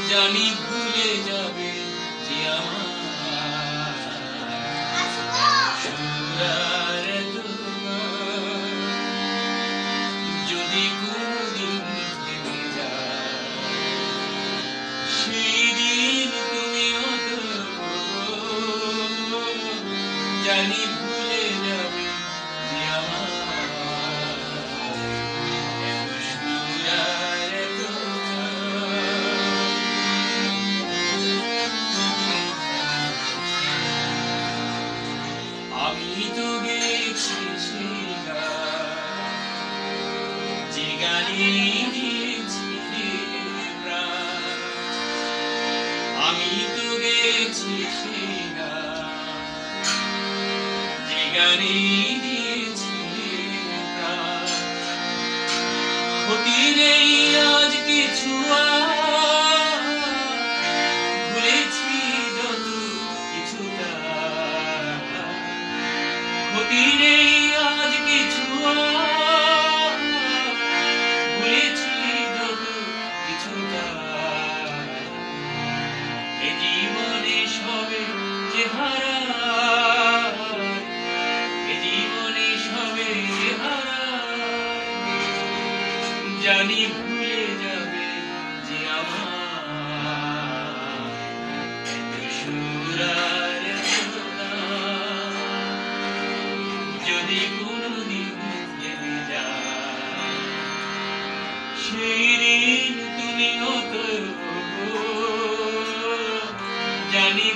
জানি ভুলে যাবে যে আমার সুরার তোমার যদি কোনদিন থেমে যায় সেদিন তুমি হতো জানি ভুলে যাবে যে আমার আমি তো গেছি সেই গান যে গানে দিয়েছি প্রাণ আমি তো গেছি সেই গান যে গানে দিয়েছি প্রাণ ক্ষতি নেই আজ কিছু ভুলেছি যত কিছুটা ক্ষতি নেই আজ কিছু ভুলেছি যত কিছুটা এ জীবনে সবে যে হারায় এ জীবনে সবে যে হারায় জানি ভুলে যাবে যে আমার এত সুরার যদি কোনদিন থেমে যায় সেই দিন তুমি হতো জানি